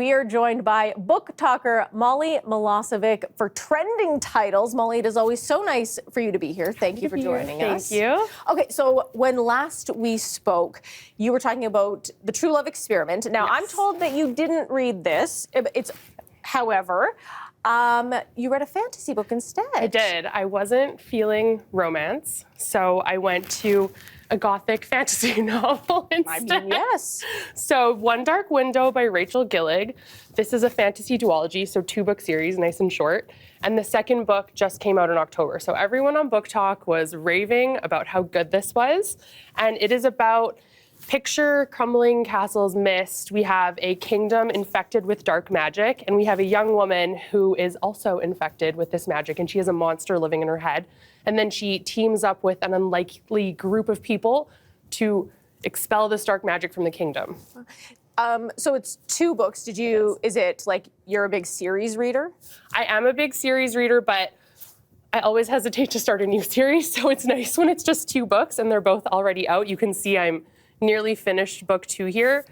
we are joined by BookToker Moly Milosovic for trending titles. Molly, it is always so nice for you to be here. Thank you for joining us. Thank you. Okay, so when last we spoke, you were talking about the True Love Experiment. Now, I'm told that you didn't read this. However, you read a fantasy book instead. I did. I wasn't feeling romance, so I went to a gothic fantasy novel instead. I mean, yes. So One Dark Window by Rachel Gillig. This is a fantasy duology, so 2-book series, nice and short. And the second book just came out in October. So everyone on BookTok was raving about how good this was. And it is about picture crumbling castles mist. We have a kingdom infected with dark magic, and we have a young woman who is also infected with this magic, and she has a monster living in her head. And then she teams up with an unlikely group of people to expel this dark magic from the kingdom. So it's 2 books. Is it like you're a big series reader? I am a big series reader, but I always hesitate to start a new series, so it's nice when it's just 2 books and they're both already out. You can see I'm nearly finished book 2 here.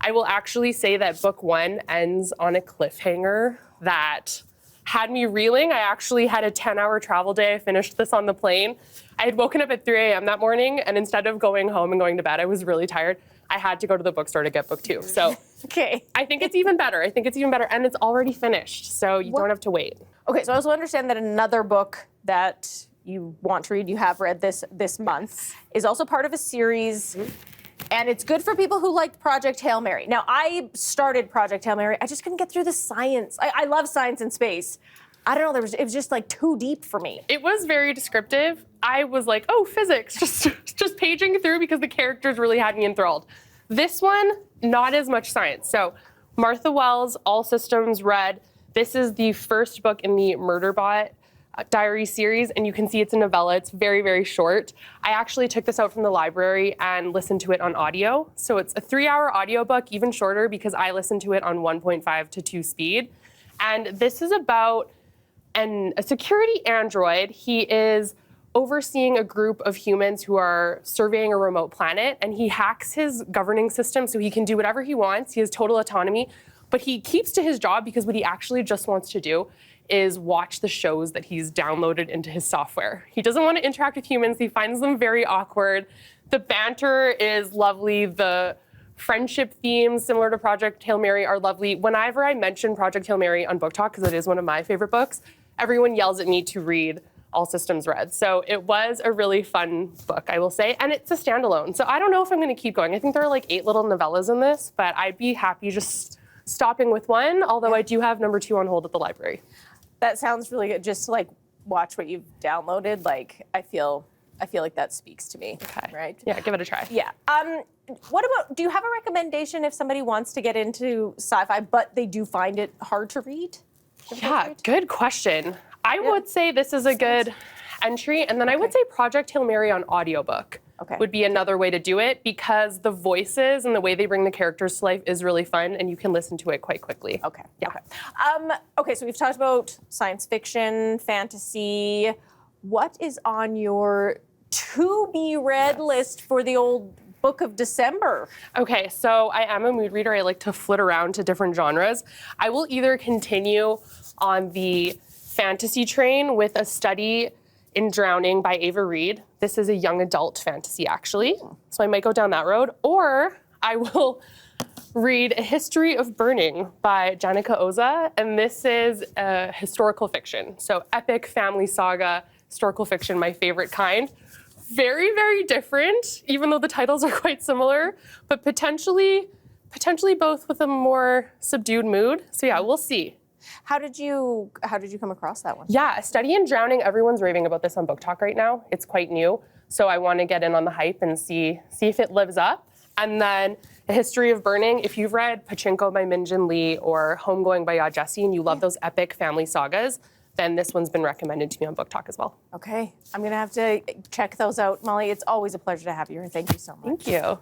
I will actually say that book 1 ends on a cliffhanger that had me reeling. I actually had a 10-hour travel day. I finished this on the plane. I had woken up at 3 a.m. that morning, and instead of going home and going to bed, I was really tired. I had to go to the bookstore to get book 2. So okay. I think it's even better. And it's already finished, so you don't have to wait. Okay, so I also understand that another book that you want to read, you have read this month, is also part of a series. And it's good for people who liked Project Hail Mary. Now, I started Project Hail Mary. I just couldn't get through the science. I love science and space. I don't know, it was just like too deep for me. It was very descriptive. I was like, oh, physics, just paging through because the characters really had me enthralled. This one, not as much science. So Martha Wells, All Systems Red. This is the first book in the Murderbot diary series, and you can see it's a novella. It's very, very short. I actually took this out from the library and listened to it on audio. So it's a 3-hour audiobook, even shorter because I listened to it on 1.5 to 2 speed. And this is about a security android. He is overseeing a group of humans who are surveying a remote planet, and he hacks his governing system so he can do whatever he wants. He has total autonomy, but he keeps to his job because what he actually just wants to do is watch the shows that he's downloaded into his software. He doesn't want to interact with humans. He finds them very awkward. The banter is lovely. The friendship themes, similar to Project Hail Mary, are lovely. Whenever I mention Project Hail Mary on BookTok, because it is one of my favorite books, everyone yells at me to read All Systems Red. So it was a really fun book, I will say, and it's a standalone. So I don't know if I'm going to keep going. I think there are like 8 little novellas in this, but I'd be happy just stopping with 1, although I do have number 2 on hold at the library. That sounds really good. Just to like watch what you've downloaded, like I feel like that speaks to me. Okay. Right? Yeah, give it a try. Yeah. What about, do you have a recommendation if somebody wants to get into sci-fi, but they do find it hard to read? Yeah, good question. I would say this is a good entry, and then I would say Project Hail Mary on audiobook would be another way to do it, because the voices and the way they bring the characters to life is really fun, and you can listen to it quite quickly. Okay. Yeah. Okay, so we've talked about science fiction, fantasy. What is on your to-be-read list for the old book of December? Okay, so I am a mood reader. I like to flit around to different genres. I will either continue on the fantasy train with A Study in Drowning by Ava Reid. This is a young adult fantasy, actually. So I might go down that road. Or I will read A History of Burning by Janica Oza. And this is a historical fiction. So epic family saga, historical fiction, my favorite kind. Very, very different, even though the titles are quite similar, but potentially both with a more subdued mood. So yeah, we'll see. How did you come across that one? Yeah, A Study in Drowning. Everyone's raving about this on BookTok right now. It's quite new, so I want to get in on the hype and see if it lives up. And then A History of Burning. If you've read Pachinko by Min Jin Lee or Homegoing by Ya Jesse, and you love those epic family sagas, then this one's been recommended to me on BookTok as well. Okay, I'm gonna have to check those out, Molly. It's always a pleasure to have you here. Thank you so much. Thank you.